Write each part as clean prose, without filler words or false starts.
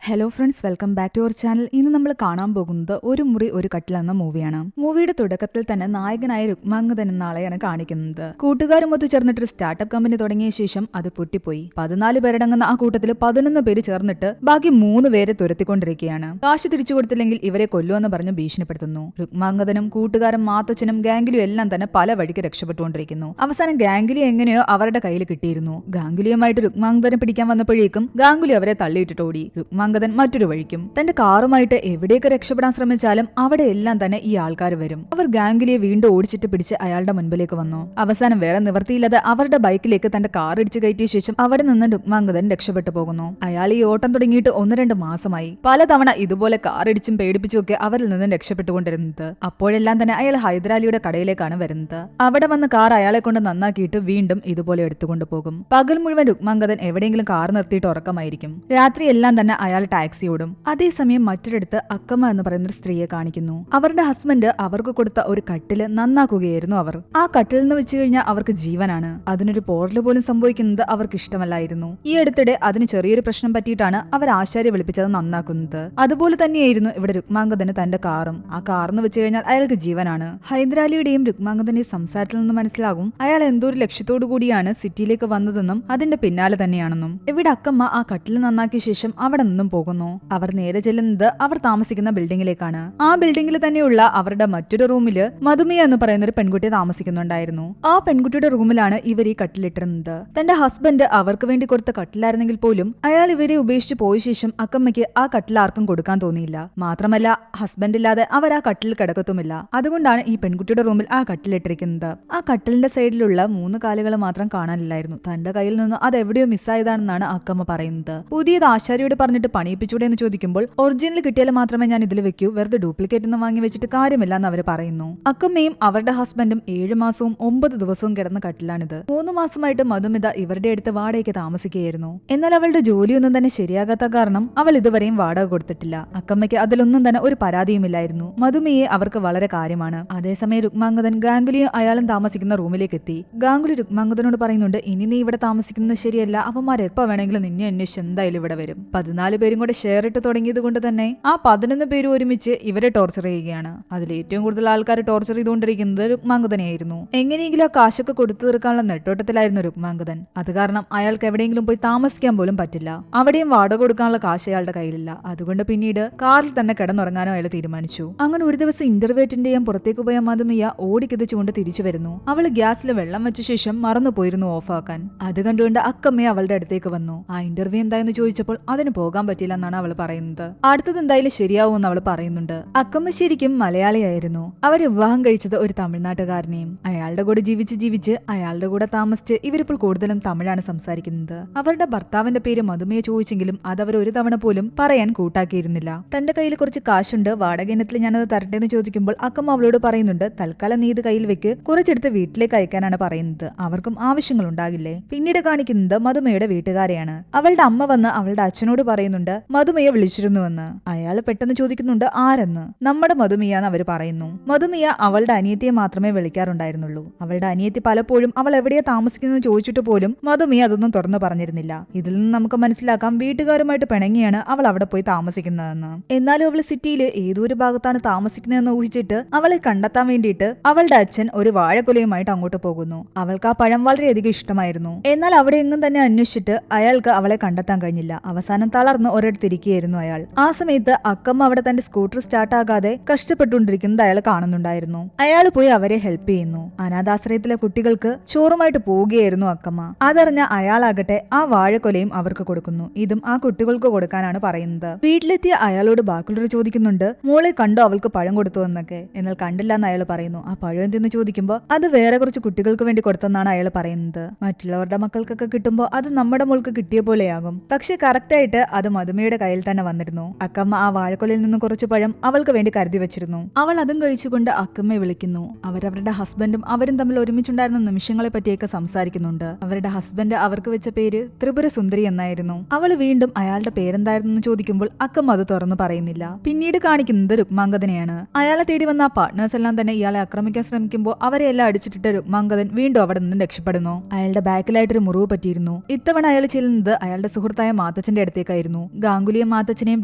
Hello friends, welcome back to our channel. ഇന്ന് നമ്മൾ കാണാൻ പോകുന്നത് ഒരു മുറി ഒരു കട്ടിൽ എന്ന മൂവിയാണ്. മൂവിയുടെ തുടക്കത്തിൽ തന്നെ നായകനായ രുക്മാംഗദൻ എന്ന ആളെയാണ് കാണിക്കുന്നത്. കൂട്ടുകാരുമൊത്ത് ചേർന്നിട്ടൊരു സ്റ്റാർട്ടപ്പ് കമ്പനി തുടങ്ങിയ ശേഷം അത് പൊട്ടിപ്പോയി. 14 പേരടങ്ങുന്ന ആ കൂട്ടത്തിൽ 11 പേര് ചേർന്നിട്ട് ബാക്കി 3 പേരെ തുരത്തിക്കൊണ്ടിരിക്കുകയാണ്. കാശ് തിരിച്ചു കൊടുത്തില്ലെങ്കിൽ ഇവരെ കൊല്ലുമെന്ന് പറഞ്ഞ് ഭീഷണിപ്പെടുത്തുന്നു. രുക്മാംഗദനും കൂട്ടുകാരും മാത്തച്ഛനും ഗാംഗുലിയും എല്ലാം തന്നെ പല വഴിക്ക് രക്ഷപ്പെട്ടുകൊണ്ടിരിക്കുന്നു. അവസാനം ഗാംഗുലി എങ്ങനെയോ അവരുടെ കയ്യിൽ കിട്ടിയിരുന്നു. ഗാംഗുലിയുമായിട്ട് രുക്മാംഗദനെ പിടിക്കാൻ വന്നപ്പോഴേക്കും ഗാംഗുലി അവരെ തള്ളിയിട്ടിട്ട് ഓടി. രുക്മാംഗദൻ മറ്റൊരു വഴിക്കും. തന്റെ കാറുമായിട്ട് എവിടേക്ക് രക്ഷപ്പെടാൻ ശ്രമിച്ചാലും അവിടെ എല്ലാം തന്നെ ഈ ആൾക്കാർ വരും. അവർ ഗാംഗുലിയെ വീണ്ടും ഓടിച്ചിട്ട് പിടിച്ച് അയാളുടെ മുൻപിലേക്ക് വന്നു. അവസാനം വേറെ നിവർത്തിയില്ലാതെ അവരുടെ ബൈക്കിലേക്ക് തന്റെ കാർ ഇടിച്ചു കയറ്റിയ ശേഷം അവിടെ നിന്ന് രുക്മാംഗദൻ രക്ഷപ്പെട്ടു പോകുന്നു. അയാൾ ഈ ഓട്ടം തുടങ്ങിയിട്ട് 1-2 മാസമായി. പലതവണ ഇതുപോലെ കാർ ഇടിച്ചും പേടിപ്പിച്ചും ഒക്കെ അവരിൽ നിന്നും രക്ഷപ്പെട്ടുകൊണ്ടിരുന്നത്. അപ്പോഴെല്ലാം തന്നെ അയാൾ ഹൈദരാലിയുടെ കടയിലേക്കാണ് വരുന്നത്. അവിടെ വന്ന് കാർ അയാളെ കൊണ്ട് നന്നാക്കിയിട്ട് വീണ്ടും ഇതുപോലെ എടുത്തുകൊണ്ട് പോകും. പകൽ മുഴുവൻ രുക്മാംഗദൻ എവിടെയെങ്കിലും കാർ നിർത്തിയിട്ട് ഉറക്കമായിരിക്കും. രാത്രി എല്ലാം തന്നെ അയാൾ ടാക്സി ഓടും. അതേസമയം മറ്റൊരിടത്ത് അക്കമ്മ എന്ന് പറയുന്ന ഒരു സ്ത്രീയെ കാണിക്കുന്നു. അവരുടെ ഹസ്ബൻഡ് അവർക്ക് കൊടുത്ത ഒരു കട്ടില് നന്നാക്കുകയായിരുന്നു അവർ. ആ കട്ടിൽ എന്ന് വെച്ച് കഴിഞ്ഞാൽ അവർക്ക് ജീവനാണ്. അതിനൊരു പോറല് പോലും സംഭവിക്കുന്നത് അവർക്ക് ഇഷ്ടമല്ലായിരുന്നു. ഈ അടുത്തിടെ അതിന് ചെറിയൊരു പ്രശ്നം പറ്റിയിട്ടാണ് അവർ ആശാരിയെ വിളിപ്പിച്ചത് നന്നാക്കുന്നത്. അതുപോലെ തന്നെയായിരുന്നു ഇവിടെ രുക്മാംഗദന് തന്റെ കാറും. ആ കാറെന്ന് വെച്ച് കഴിഞ്ഞാൽ അയാൾക്ക് ജീവനാണ്. ഹൈദരാലിയുടെയും രുക്മാംഗദന്റെയും സംസാരത്തിൽ നിന്ന് മനസ്സിലാകും അയാൾ എന്തോ ഒരു ലക്ഷ്യത്തോടു കൂടിയാണ് സിറ്റിയിലേക്ക് വന്നതെന്നും അതിന്റെ പിന്നാലെ തന്നെയാണെന്നും. ഇവിടെ അക്കമ്മ ആ കട്ടിൽ നന്നാക്കിയ ശേഷം അവിടെ നിന്നും പോകുന്നു. അവർ നേരെ ചെല്ലുന്നത് അവർ താമസിക്കുന്ന ബിൽഡിംഗിലേക്കാണ്. ആ ബിൽഡിംഗിൽ തന്നെയുള്ള അവരുടെ മറ്റൊരു റൂമില് മധുമിയ എന്ന് പറയുന്ന ഒരു പെൺകുട്ടി താമസിക്കുന്നുണ്ടായിരുന്നു. ആ പെൺകുട്ടിയുടെ റൂമിലാണ് ഇവർ ഈ കട്ടിലിട്ടിരുന്നത്. തന്റെ ഹസ്ബൻഡ് അവർക്ക് വേണ്ടി കൊടുത്ത കട്ടിലായിരുന്നെങ്കിൽ പോലും അയാൾ ഇവരെ ഉപേക്ഷിച്ച് പോയ ശേഷം അക്കമ്മയ്ക്ക് ആ കട്ടിൽ ആർക്കും കൊടുക്കാൻ തോന്നിയില്ല. മാത്രമല്ല ഹസ്ബൻഡ് ഇല്ലാതെ അവർ ആ കട്ടിൽ കിടക്കത്തുമില്ല. അതുകൊണ്ടാണ് ഈ പെൺകുട്ടിയുടെ റൂമിൽ ആ കട്ടിലിട്ടിരിക്കുന്നത്. ആ കട്ടിലിന്റെ സൈഡിലുള്ള 3 കാലുകൾ മാത്രം കാണാനില്ലായിരുന്നു. തന്റെ കയ്യിൽ നിന്ന് അത് എവിടെയോ മിസ്സായതാണെന്നാണ് അക്കമ്മ പറയുന്നത്. പുതിയത് ആശാരിയോട് പറഞ്ഞിട്ട് പണിയിപ്പിച്ചൂടെ എന്ന് ചോദിക്കുമ്പോൾ ഒറിജിനൽ കിട്ടിയാൽ മാത്രമേ ഞാൻ ഇതിൽ വെക്കൂ, വെറുതെ ഡ്യൂപ്ലിക്കേറ്റ് എന്ന് വാങ്ങി വെച്ചിട്ട് കാര്യമില്ല എന്ന് അവർ പറയുന്നു. അക്കമ്മയും അവരുടെ ഹസ്ബൻഡും 7 മാസവും 9 ദിവസവും കിടന്ന കട്ടിലാണിത്. 3 മാസമായിട്ട് മധുമിത ഇവരുടെ അടുത്ത് വാടകയ്ക്ക് താമസിക്കുകയായിരുന്നു. എന്നാൽ അവളുടെ ജോലിയൊന്നും തന്നെ ശരിയാകാത്ത കാരണം അവൾ ഇതുവരെയും വാടക കൊടുത്തിട്ടില്ല. അക്കമ്മയ്ക്ക് അതിലൊന്നും തന്നെ ഒരു പരാതിയുമില്ലായിരുന്നു. മധുമിയെ അവർക്ക് വളരെ കാര്യമാണ്. അതേസമയം രുക്മാംഗദൻ ഗാംഗുലിയും അയാളും താമസിക്കുന്ന റൂമിലേക്ക് എത്തി. ഗാംഗുലി രുക്മാംഗദനോട് പറയുന്നുണ്ട്, ഇനി നീ ഇവിടെ താമസിക്കുന്നത് ശരിയല്ല, അവന്മാർ എപ്പോ വേണമെങ്കിലും നിന്നെ അന്വേഷിച്ച് എന്തായാലും ഇവിടെ വരും. 14 പേരും കൂടെ ഷെയർ ഇട്ട് തുടങ്ങിയത് കൊണ്ട് തന്നെ ആ 11 പേരും ഒരുമിച്ച് ഇവരെ ടോർച്ചർ ചെയ്യുകയാണ്. അതിൽ ഏറ്റവും കൂടുതൽ ആൾക്കാർ ടോർച്ചർ ചെയ്തുകൊണ്ടിരിക്കുന്നത് രുക്മാംഗദനെയായിരുന്നു. എങ്ങനെയെങ്കിലും ആ കാശൊക്കെ കൊടുത്തു തീർക്കാനുള്ള നെട്ടോട്ടത്തിലായിരുന്നു രുക്മാംഗദൻ. അത് കാരണം അയാൾക്ക് എവിടെയെങ്കിലും പോയി താമസിക്കാൻ പോലും പറ്റില്ല. അവിടെയും വാടക കൊടുക്കാനുള്ള കാശ് അയാളുടെ കയ്യിലില്ല. അതുകൊണ്ട് പിന്നീട് കാറിൽ തന്നെ കിടന്നുറങ്ങാനോ അയാൾ തീരുമാനിച്ചു. അങ്ങനെ ഒരു ദിവസം ഇന്റർവ്യൂ അറ്റൻഡ് ചെയ്യാൻ പുറത്തേക്ക് പോയ മധുമിയ ഓടിക്കിതച്ചുകൊണ്ട് തിരിച്ചു വരുന്നു. അവള് ഗ്യാസിൽ വെള്ളം വെച്ച ശേഷം മറന്നുപോയിരുന്നു ഓഫാക്കാൻ. അത് കണ്ടുകൊണ്ട് അക്കമ്മയെ അവളുടെ അടുത്തേക്ക് വന്നു. ആ ഇന്റർവ്യൂ എന്തായെന്ന് ചോദിച്ചപ്പോൾ അതിന് പോകാൻ പറ്റില്ല എന്നാണ് അവൾ പറയുന്നത്. അടുത്തത് എന്തായാലും ശരിയാവുമെന്ന് അവൾ പറയുന്നുണ്ട്. അക്കമ്മ ശരിക്കും മലയാളിയായിരുന്നു. അവർ വിവാഹം കഴിച്ചത് ഒരു തമിഴ്നാട്ടുകാരനെയും. അയാളുടെ കൂടെ ജീവിച്ച് അയാളുടെ കൂടെ താമസിച്ച് ഇവരിപ്പോൾ കൂടുതലും തമിഴാണ് സംസാരിക്കുന്നത്. അവരുടെ ഭർത്താവിന്റെ പേര് മധുമയെ ചോദിച്ചെങ്കിലും അതവർ ഒരു തവണ പോലും പറയാൻ കൂട്ടാക്കിയിരുന്നില്ല. തന്റെ കയ്യിൽ കുറച്ച് കാശുണ്ട്, വാടക ഇനത്തിൽ ഞാനത് തരട്ടെന്ന് ചോദിക്കുമ്പോൾ അക്കമ്മ അവളോട് പറയുന്നുണ്ട്, തൽക്കാലം നീ ഇത് കയ്യിൽ വെക്ക്, കുറച്ചെടുത്ത് വീട്ടിലേക്ക് അയക്കാനാണ് പറയുന്നത്. അവർക്കും ആവശ്യങ്ങൾ ഉണ്ടാകില്ലേ. പിന്നീട് കാണിക്കുന്നത് മധുമയുടെ വീട്ടുകാരെയാണ്. അവളുടെ അമ്മ വന്ന് അവളുടെ അച്ഛനോട് പറയുന്നുണ്ട് മധുമിയ വിളിച്ചിരുന്നുവെന്ന്. അയാൾ പെട്ടെന്ന് ചോദിക്കുന്നുണ്ട് ആരെന്ന്. നമ്മുടെ മധുമിയ എന്ന് അവർ പറയുന്നു. മധുമിയ അവളുടെ അനിയത്തിയെ മാത്രമേ വിളിക്കാറുണ്ടായിരുന്നുള്ളൂ. അവളുടെ അനിയത്തി പലപ്പോഴും അവൾ എവിടെയാ താമസിക്കുന്നത് ചോദിച്ചിട്ട് പോലും മധുമിയ അതൊന്നും തുറന്നു പറഞ്ഞിരുന്നില്ല. ഇതിൽ നിന്ന് നമുക്ക് മനസ്സിലാക്കാം വീട്ടുകാരുമായിട്ട് പിണങ്ങിയാണ് അവൾ അവിടെ പോയി താമസിക്കുന്നതെന്ന്. എന്നാലും അവൾ സിറ്റിയിൽ ഏതൊരു ഭാഗത്താണ് താമസിക്കുന്നതെന്ന് ഊഹിച്ചിട്ട് അവളെ കണ്ടെത്താൻ വേണ്ടിയിട്ട് അവളുടെ അച്ഛൻ ഒരു വാഴക്കൊലയുമായിട്ട് അങ്ങോട്ട് പോകുന്നു. അവൾക്ക് ആ പഴം വളരെയധികം ഇഷ്ടമായിരുന്നു. എന്നാൽ അവിടെ എങ്ങും തന്നെ അന്വേഷിച്ചിട്ട് അയാൾക്ക് അവളെ കണ്ടെത്താൻ കഴിഞ്ഞില്ല. അവസാനം തളർന്ന് ഒരിടത്തിരിക്കുകയായിരുന്നു അയാൾ. ആ സമയത്ത് അക്കമ്മ അവിടെ തന്റെ സ്കൂട്ടർ സ്റ്റാർട്ട് ആകാതെ കഷ്ടപ്പെട്ടുകൊണ്ടിരിക്കുന്നത് അയാൾ കാണുന്നുണ്ടായിരുന്നു. അയാൾ പോയി അവരെ ഹെൽപ്പ് ചെയ്യുന്നു. അനാഥാശ്രയത്തിലെ കുട്ടികൾക്ക് ചോറുമായിട്ട് പോവുകയായിരുന്നു അക്കമ്മ. അതറിഞ്ഞ അയാളാകട്ടെ ആ വാഴക്കൊലയും അവർക്ക് കൊടുക്കുന്നു. ഇതും ആ കുട്ടികൾക്ക് കൊടുക്കാനാണ് പറയുന്നത്. വീട്ടിലെത്തിയ അയാളോട് ബാക്കിയുള്ളവർ ചോദിക്കുന്നുണ്ട് മോളെ കണ്ടോ അവൾക്ക് പഴം കൊടുത്തു എന്നൊക്കെ. എന്നാൽ കണ്ടില്ല എന്ന് അയാൾ പറയുന്നു. ആ പഴം എന്തെന്ന് ചോദിക്കുമ്പോൾ അത് വേറെ കുറച്ച് കുട്ടികൾക്ക് വേണ്ടി കൊടുത്തെന്നാണ് അയാൾ പറയുന്നത്. മറ്റുള്ളവരുടെ മക്കൾക്കൊക്കെ കിട്ടുമ്പോൾ അത് നമ്മുടെ മോൾക്ക് കിട്ടിയ പോലെയാകും. പക്ഷെ കറക്റ്റായിട്ട് അത് മധുമയുടെ കയ്യിൽ തന്നെ വന്നിരുന്നു. അക്കമ്മ ആ വാഴക്കൊലയിൽ നിന്ന് കുറച്ച് പഴം അവൾക്ക് വേണ്ടി കരുതി വെച്ചിരുന്നു. അവൾ അതും കഴിച്ചുകൊണ്ട് അക്കമ്മയെ വിളിക്കുന്നു. അവരവരുടെ ഹസ്ബൻഡും അവരും തമ്മിൽ ഒരുമിച്ചുണ്ടായിരുന്ന നിമിഷങ്ങളെ പറ്റിയൊക്കെ സംസാരിക്കുന്നുണ്ട്. അവരുടെ ഹസ്ബൻഡ് അവർക്ക് വെച്ച പേര് ത്രിപുര സുന്ദരി എന്നായിരുന്നു. അവൾ വീണ്ടും അയാളുടെ പേരെന്തായിരുന്നു ചോദിക്കുമ്പോൾ അക്കമ്മ അത് തുറന്നു പറയുന്നില്ല. പിന്നീട് കാണിക്കുന്നത് രുക്മാംഗദനെയാണ്. അയാളെ തേടി വന്ന ആ പാർട്ട്നേഴ്സ് എല്ലാം തന്നെ ഇയാളെ ആക്രമിക്കാൻ ശ്രമിക്കുമ്പോൾ അവരെ എല്ലാം അടിച്ചിട്ടിട്ട് രുക്മാംഗദൻ വീണ്ടും അവിടെ നിന്നും രക്ഷപ്പെടുന്നു. അയാളുടെ ബാക്കിലായിട്ടൊരു മുറിവ് പറ്റിയിരുന്നു. ഇത്തവണ അയാൾ ചെല്ലുന്നത് അയാളുടെ സുഹൃത്തായ മാത്തച്ഛന്റെ അടുത്തേക്കായിരുന്നു. ഗാംഗുലിയും മാത്തച്ഛനെയും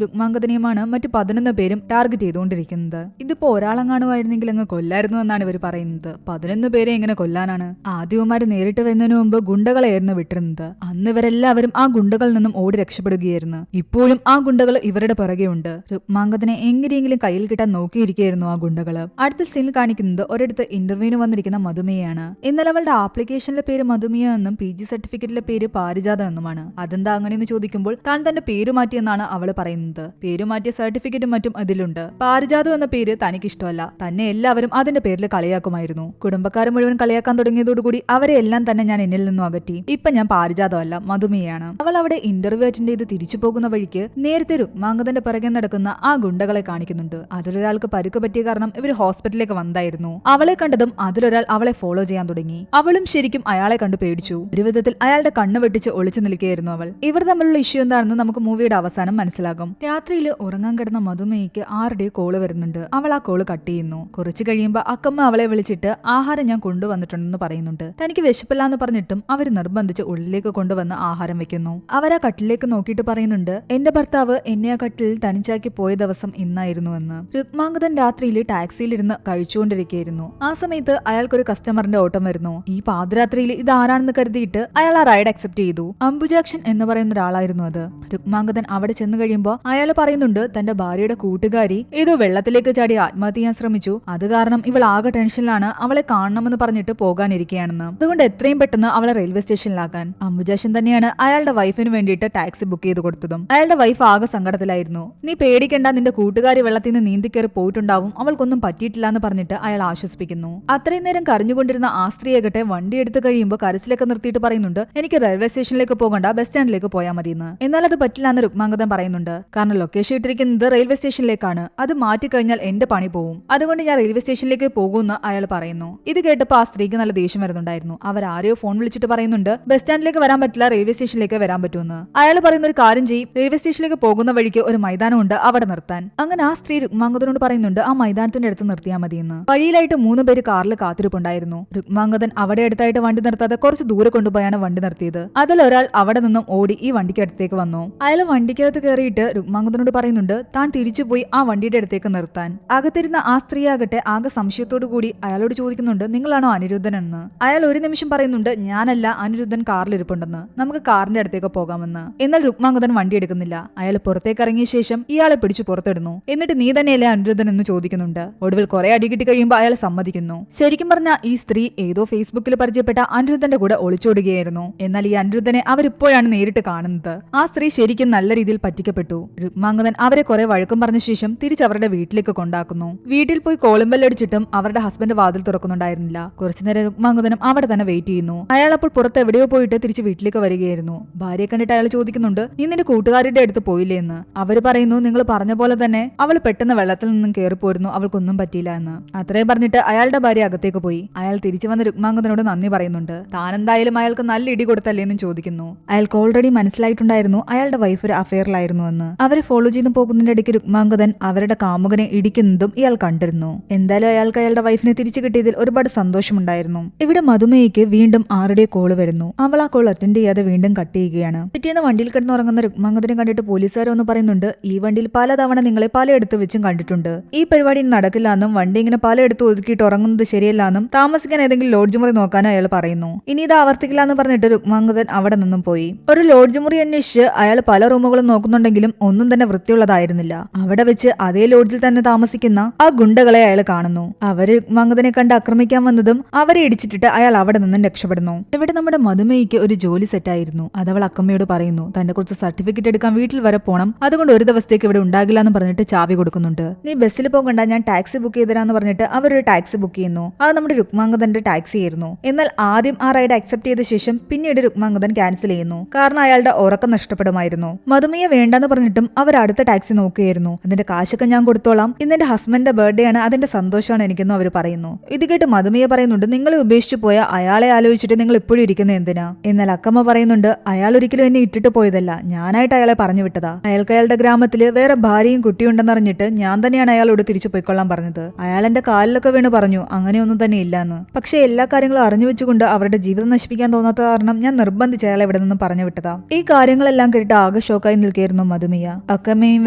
രുക്മാംഗതനെയുമാണ് മറ്റു 11 പേരും ടാർഗറ്റ് ചെയ്തുകൊണ്ടിരിക്കുന്നത്. ഇതിപ്പോ ഒരാളെങ്ങാണുമായിരുന്നെങ്കിൽ അങ്ങ് കൊല്ലായിരുന്നു എന്നാണ് ഇവർ പറയുന്നത്. 11 പേരെ എങ്ങനെ കൊല്ലാനാണ്? ആദ്യവന്മാര് നേരിട്ട് വരുന്നതിന് മുമ്പ് ഗുണ്ടകളായിരുന്നു വിട്ടിരുന്നത്. അന്ന് ഇവരെല്ലാവരും ആ ഗുണ്ടകളിൽ നിന്നും ഓടി രക്ഷപ്പെടുകയായിരുന്നു. ഇപ്പോഴും ആ ഗുണ്ടകൾ ഇവരുടെ പുറകെ ഉണ്ട്. രുക്മാംഗതനെ എങ്ങനെയെങ്കിലും കയ്യിൽ കിട്ടാൻ നോക്കിയിരിക്കുകയായിരുന്നു ആ ഗുണ്ടകള്. അടുത്ത സീനിൽ കാണിക്കുന്നത് ഒരിടത്ത് ഇന്റർവ്യൂവിന് വന്നിരിക്കുന്ന മധുമയാണ്. എന്നാൽ അവളുടെ ആപ്ലിക്കേഷനിലെ പേര് മധുമിയ എന്നും PG സർട്ടിഫിക്കറ്റിലെ പേര് പാരിജാതം എന്നുമാണ്. അതെന്താ അങ്ങനെയെന്ന് ചോദിക്കുമ്പോൾ താൻ തന്റെ പേര് മാറ്റിയെന്നാണ് അവള് പറയുന്നത്. പേര് മാറ്റിയ സർട്ടിഫിക്കറ്റും മറ്റും അതിലുണ്ട്. പാരിജാതം എന്ന പേര് തനിക്കിഷ്ടമല്ല. തന്നെ എല്ലാവരും അതിന്റെ പേരിൽ കളിയാക്കുമായിരുന്നു. കുടുംബക്കാർ മുഴുവൻ കളിയാക്കാൻ തുടങ്ങിയതോടുകൂടി അവരെ എല്ലാം തന്നെ ഞാൻ എന്നിൽ നിന്നും അകറ്റി. ഇപ്പൊ ഞാൻ പാരിജാതമല്ല, മധുമിയാണ്. അവൾ അവിടെ ഇന്റർവ്യൂ അറ്റൻഡ് ചെയ്ത് തിരിച്ചു പോകുന്ന വഴിക്ക് നേരത്തെ രുക്മാംഗതന്റെ പിറകെ നടക്കുന്ന ആ ഗുണ്ടകളെ കാണിക്കുന്നുണ്ട്. അതിലൊരാൾക്ക് പരുക്ക് പറ്റിയ കാരണം ഇവർ ഹോസ്പിറ്റലിലേക്ക് വന്നായിരുന്നു. അവളെ കണ്ടതും അതിലൊരാൾ അവളെ ഫോളോ ചെയ്യാൻ തുടങ്ങി. അവളും ശരിക്കും അയാളെ കണ്ടു പേടിച്ചു. ഒരു വിധത്തിൽ അയാളുടെ കണ്ണ് വെട്ടിച്ച് ഒളിച്ചു നിൽക്കുകയായിരുന്നു അവൾ. ഇവർ തമ്മിലുള്ള ഇഷ്യൂ എന്താണെന്ന് നമുക്ക് മൂവിയുടെ അവസാനം മനസ്സിലാകും. രാത്രിയിൽ ഉറങ്ങാൻ കിടന്ന മധുമയ്ക്ക് ആരുടെ കോള് വരുന്നുണ്ട്. അവൾ ആ കോള് കട്ട് ചെയ്യുന്നു. കുറച്ചു കഴിയുമ്പോൾ അക്കമ്മ അവളെ വിളിച്ചിട്ട് ആഹാരം ഞാൻ കൊണ്ടുവന്നിട്ടുണ്ടെന്ന് പറയുന്നുണ്ട്. തനിക്ക് വിശപ്പില്ലാന്ന് പറഞ്ഞിട്ടും അവർ നിർബന്ധിച്ച് ഉള്ളിലേക്ക് കൊണ്ടുവന്ന് ആഹാരം വെക്കുന്നു. അവരാ കട്ടിലേക്ക് നോക്കിയിട്ട് പറയുന്നുണ്ട്, എന്റെ ഭർത്താവ് എന്നെ ആ കട്ടിലിൽ തനിച്ചാക്കി പോയ ദിവസം ഇന്നായിരുന്നു എന്ന്. രുക്മാംഗതൻ രാത്രിയിൽ ടാക്സിയിലിരുന്ന് കഴിച്ചുകൊണ്ടിരിക്കുകയായിരുന്നു. ആ സമയത്ത് അയാൾക്കൊരു കസ്റ്റമറിന്റെ ഓട്ടം വരുന്നു. ഈ പാതിരാത്രിയിൽ ഇത് ആരാണെന്ന് കരുതിയിട്ട് അയാൾ ആ റൈഡ് അക്സെപ്റ്റ് ചെയ്തു. അംബുജാക്ഷൻ എന്ന് പറയുന്ന ഒരാളായിരുന്നു അത്. രുക്മാംഗതൻ അവിടെ ചെന്ന് കഴിയുമ്പോൾ അയാൾ പറയുന്നുണ്ട് തന്റെ ഭാര്യയുടെ കൂട്ടുകാരി ഏതോ വെള്ളത്തിലേക്ക് ചാടി ആത്മഹത്യ ചെയ്യാൻ ശ്രമിച്ചു. അത് കാരണം ഇവൾ ആകെ ടെൻഷനിലാണ്, അവളെ കാണണമെന്ന് പറഞ്ഞിട്ട് പോകാനിരിക്കുകയാണെന്ന്. അതുകൊണ്ട് എത്രയും പെട്ടെന്ന് അവളെ റെയിൽവേ സ്റ്റേഷനിലാക്കാൻ. അംബുജാക്ഷൻ തന്നെയാണ് അയാളുടെ വൈഫിന് വേണ്ടിയിട്ട് ടാക്സി ബുക്ക് ചെയ്ത് കൊടുത്തതും. അയാളുടെ വൈഫ് ആകെ സങ്കടത്തിലായിരുന്നു. നീ പേടിക്കേണ്ട, നിന്റെ കൂട്ടുകാരി വെള്ളത്തിൽ നിന്ന് നീന്തിക്കേറി പോയിട്ടുണ്ടാവും, അവൾക്കൊന്നും പറ്റിയിട്ടില്ല എന്ന് പറഞ്ഞിട്ട് അയാൾ ആശ്വസിപ്പിക്കുന്നു. അത്രയും നേരം കരഞ്ഞുകൊണ്ടിരുന്ന ആ സ്ത്രീയാകട്ടെ വണ്ടി എടുത്തു കഴിയുമ്പോൾ കരച്ചിലൊക്കെ നിർത്തിയിട്ട് പറയുന്നുണ്ട്, എനിക്ക് റെയിൽവേ സ്റ്റേഷനിലേക്ക് പോകണ്ട, ബസ് സ്റ്റാൻഡിലേക്ക് പോയാൽ മതിയെന്ന്. എന്നാൽ അത് പറ്റില്ല എന്ന് രുക്മാംഗതൻ പറയുന്നുണ്ട്. കാരണം ലൊക്കേഷൻ ഇട്ടിരിക്കുന്നത് റെയിൽവേ സ്റ്റേഷനിലേക്കാണ്, അത് മാറ്റിക്കഴിഞ്ഞാൽ എന്റെ പണി പോവും, അതുകൊണ്ട് ഞാൻ റെയിൽവേ സ്റ്റേഷനിലേക്ക് പോകുമെന്ന് അയാൾ പറയുന്നു. ഇത് കേട്ടപ്പോൾ ആ സ്ത്രീക്ക് നല്ല ദേഷ്യം വരുന്നുണ്ടായിരുന്നു. അവരാരെയോ ഫോൺ വിളിച്ചിട്ട് പറയുന്നുണ്ട് ബസ് സ്റ്റാൻഡിലേക്ക് വരാൻ പറ്റില്ല, റെയിൽവേ സ്റ്റേഷനിലേക്ക് വരാൻ പറ്റുമെന്ന്. അയാൾ പറയുന്ന ഒരു കാര്യം ചെയ്യും, റെയിൽവേ സ്റ്റേഷനിലേക്ക് പോകുന്ന വഴിക്ക് ഒരു മൈതാനമുണ്ട്, അവിടെ നിർത്താൻ. അങ്ങനെ ആ സ്ത്രീ രുക്മാംഗതനോട് പറയുന്നുണ്ട് ആ മൈതാനത്തിന്റെ അടുത്ത് നിർത്തിയാൽ മതിയെന്ന്. വഴിയിലായിട്ട് 3 പേര് കാറിൽ കാത്തിരിപ്പുണ്ടായിരുന്നു. രുക്മാംഗതൻ അവിടെ അടുത്തായിട്ട് വണ്ടി നിർത്താതെ കുറച്ച് ദൂരെ കൊണ്ടുപോയാണ് വണ്ടി നിർത്തിയത്. അതിലൊരാൾ അവിടെ നിന്നും ഓടി ഈ വണ്ടിക്ക് അടുത്തേക്ക് വന്നു. അയാൾ വണ്ടിക്കകത്ത് കയറിയിട്ട് രുക്മാംഗതനോട് പറയുന്നുണ്ട് താൻ തിരിച്ചുപോയി ആ വണ്ടിയുടെ അടുത്തേക്ക് നിർത്താൻ. അകത്തിരുന്ന ആ സ്ത്രീ ആകട്ടെ ആകെ സംശയത്തോടു കൂടി അയാളോട് ചോദിക്കുന്നുണ്ട്, നിങ്ങളാണോ അനിരുദ്ധൻ എന്ന്. അയാൾ ഒരു നിമിഷം പറയുന്നുണ്ട്, ഞാനല്ല, അനിരുദ്ധൻ കാറിലിരിപ്പുണ്ടെന്ന്, നമുക്ക് കാറിന്റെ അടുത്തേക്ക് പോകാമെന്ന്. എന്നാൽ രുക്മാംഗതൻ വണ്ടി എടുക്കുന്നില്ല. അയാൾ പുറത്തേക്ക് ഇറങ്ങിയ ശേഷം ഇയാളെ പിടിച്ചു പുറത്തിടുന്നു. എന്നിട്ട് നീ തന്നെയല്ലേ അനിരുദ്ധൻ എന്ന് ചോദിക്കുന്നുണ്ട്. ഒടുവിൽ കുറെ അടി കിട്ടി കഴിയുമ്പോൾ അയാൾ സമ്മതിക്കുന്നു. ശരിക്കും പറഞ്ഞാൽ ഈ സ്ത്രീ ഏതോ ഫേസ്ബുക്കിൽ പരിചയപ്പെട്ട അനിരുദ്ധന്റെ കൂടെ ഒളിച്ചോടുകയായിരുന്നു. എന്നാൽ ഈ അനിരുദ്ധനെ അവരിപ്പോഴാണ് നേരിട്ട് കാണുന്നത്. ആ സ്ത്രീ ശരിക്കും നല്ല രീതിയിൽ പറ്റിക്കപ്പെട്ടു. രുക്മാംഗതൻ അവരെ കുറെ വഴക്കം പറഞ്ഞ ശേഷം തിരിച്ച് അവരുടെ വീട്ടിലേക്ക് കൊണ്ടാക്കുന്നു. വീട്ടിൽ പോയി കോളിംബെല്ലടിച്ചിട്ടും അവരുടെ ഹസ്ബൻഡ് വാതിൽ തുറക്കുന്നുണ്ടായിരുന്നില്ല. കുറച്ചുനേരം രുക്മാംഗതനും അവിടെ തന്നെ വെയിറ്റ് ചെയ്യുന്നു. അയാൾ അപ്പോൾ പുറത്ത് എവിടെയോ പോയിട്ട് തിരിച്ച് വീട്ടിലേക്ക് വരികയായിരുന്നു. ഭാര്യയെ കണ്ടിട്ട് അയാൾ ചോദിക്കുന്നുണ്ട്, നീ നിന്റെ കൂട്ടുകാരുടെ അടുത്ത് പോയില്ലേ എന്ന്. അവര് പറയുന്നു, നിങ്ങൾ പറഞ്ഞ പോലെ തന്നെ അവൾ പെട്ടെന്ന് വെള്ളത്തിൽ നിന്നും കയറിപ്പോയിരുന്നു, അവൾക്കൊന്നും പറ്റിയില്ല എന്ന്. അത്രയും പറഞ്ഞിട്ട് അയാളുടെ ഭാര്യ അകത്തേക്ക് പോയി. അയാൾ തിരിച്ചു വന്ന് രുക്മാംഗതനോട് നന്ദി പറയുന്നുണ്ട്. താൻ എന്തായാലും അയാൾക്ക് നല്ല ഇടി കൊടുത്തല്ലേ എന്ന് ചോദിക്കുന്നു. അയാൾക്ക് ഓൾറെഡി മനസ്സിലായിട്ടുണ്ടായിരുന്നു അയാളുടെ വൈഫ് ഒരു അഫെയറിലായിരുന്നു എന്ന്. അവരെ ഫോളോ ചെയ്ത് പോകുന്നതിന്റെ ഇടയ്ക്ക് രുക്മാംഗതൻ അവരുടെ കാമുകനെ ഇടിക്കുന്നതും ഇയാൾ കണ്ടിരുന്നു. എന്തായാലും അയാൾക്ക് അയാളുടെ വൈഫിനെ തിരിച്ചു കിട്ടിയതിൽ ഒരുപാട് സന്തോഷമുണ്ടായിരുന്നു. ഇവിടെ മധുമയ്ക്ക് വീണ്ടും ആരുടെ കോള് വരുന്നു. അവൾ ആ കോൾ അറ്റൻഡ് ചെയ്യാതെ വീണ്ടും കട്ട് ചെയ്യുകയാണ്. പിറ്റേന്ന് വണ്ടിയിൽ കിടന്നുറങ്ങുന്ന രുക്മാംഗതനെ കണ്ടിട്ട് പോലീസുകാർ ഒന്ന് പറയുന്നുണ്ട്, ഈ വണ്ടിയിൽ പലതവണ നിങ്ങളെ പലയിടത്ത് വെച്ചും കണ്ടിട്ടുണ്ട്. ഈ പരിപാടി നടക്കില്ല എന്നും വണ്ടി ഇങ്ങനെ പലയിടത്ത് ഒതുക്കിയിട്ട് ഉറങ്ങുന്നത് ശരിയല്ല എന്നും താമസിക്കാൻ ഏതെങ്കിലും ലോഡ്ജ് മുറി നോക്കാനും അയാൾ പറയുന്നു. ഇനി ഇത് ആവർത്തിക്കില്ല എന്ന് പറഞ്ഞിട്ട് രുക്മാംഗതൻ അവിടെ നിന്നും പോയി. ഒരു ലോഡ്ജ് മുറി അന്വേഷിച്ച് അയാൾ പല റൂമുകളും നോക്കുന്നുണ്ടെങ്കിലും ഒന്നും തന്നെ വൃത്തിയുള്ളതായിരുന്നില്ല. അവിടെ വെച്ച് അതേ ലോഡ്ജിൽ തന്നെ താമസിക്കുന്ന ആ ഗുണ്ടകളെ അയാൾ കാണുന്നു. അവര് രുക്മാംഗതനെ കണ്ട് ആക്രമിക്കാൻ വന്നതും അവരെ ഇടിച്ചിട്ടിട്ട് അയാൾ അവിടെ നിന്നും രക്ഷപ്പെടുന്നു. ഇവിടെ നമ്മുടെ മധുമയ്ക്ക് ഒരു ജോലി സെറ്റായിരുന്നു. അതവൾ അക്കമ്മയോട് പറയുന്നു. തന്റെ കുറച്ച് സർട്ടിഫിക്കറ്റ് എടുക്കാൻ വീട്ടിൽ വരെ പോണം, അതുകൊണ്ട് ഒരു ദിവസത്തേക്ക് ഇവിടെ ഉണ്ടാകില്ല എന്ന് പറഞ്ഞിട്ട് ചാവി കൊടുക്കുന്നുണ്ട്. നീ ബസ്സിൽ പോകണ്ട, ഞാൻ ടാക്സി ബുക്ക് ചെയ്തരാന്ന് പറഞ്ഞിട്ട് അവരൊരു ടാക്സി ബുക്ക് ചെയ്യുന്നു. അത് നമ്മുടെ രുക്മാംഗതന്റെ ടാക്സി ആയിരുന്നു. എന്നാൽ ആദ്യം ആ റൈഡ് അക്സെപ്റ്റ് ചെയ്ത ശേഷം പിന്നീട് രുക്മാംഗതൻ ക്യാൻസൽ ചെയ്യുന്നു. കാരണം അയാളുടെ ഉറക്കം നഷ്ടപ്പെടുമായിരുന്നു. മധുമയെ വേണ്ടെന്ന് പറഞ്ഞിട്ടും അവർ അടുത്ത ടാക്സി നോക്കുകയായിരുന്നു. അതിന്റെ കാശൊക്കെ ഞാൻ കൊടുത്തോളാം, ഇന്നെന്റെ ഹസ്ബൻഡിന്റെ ബർത്ത്ഡേ ആണ്, അതിന്റെ സന്തോഷമാണ് എനിക്കെന്നും അവർ പറയുന്നു. ഇത് കേട്ട് മധുമയെ പറയുന്നുണ്ട്, നിങ്ങളെ ഉപേക്ഷിച്ചു പോയ അയാളെ ആലോചിച്ചിട്ട് നിങ്ങൾ ഇപ്പോഴും ഇരിക്കുന്നത് എന്തിനാ? എന്നാൽ അക്കമ്മ പറയുന്നുണ്ട്, അയാൾ ഒരിക്കലും എന്നെ ഇട്ടിട്ട് പോയതല്ല, ഞാനായിട്ട് അയാളെ പറഞ്ഞു വിട്ടതാ. അയാൾക്ക് അയാളുടെ ഗ്രാമത്തില് വേറെ ഭാര്യയും കുട്ടിയുണ്ടെന്നറിഞ്ഞിട്ട് ഞാൻ തന്നെയാണ് അയാളോട് തിരിച്ചു പോയിക്കൊള്ളാൻ പറഞ്ഞത്. അയാൾ എന്റെ കാലിലൊക്കെ വീണ് പറഞ്ഞു അങ്ങനെയൊന്നും തന്നെ ഇല്ലാന്ന്. പക്ഷെ എല്ലാ കാര്യങ്ങളും അറിഞ്ഞു വെച്ചുകൊണ്ട് അവരുടെ ജീവിതം നശിപ്പിക്കാൻ തോന്നാത്ത കാരണം ഞാൻ നിർബന്ധിച്ച് അയാളെ ഇവിടെ നിന്നും പറഞ്ഞു വിട്ടതാ. ഈ കാര്യങ്ങളെല്ലാം കേട്ടിട്ട് ആകെ ഷോക്കായി നിൽക്കുകയായിരുന്നു മധുമിയ. അക്കമ്മയും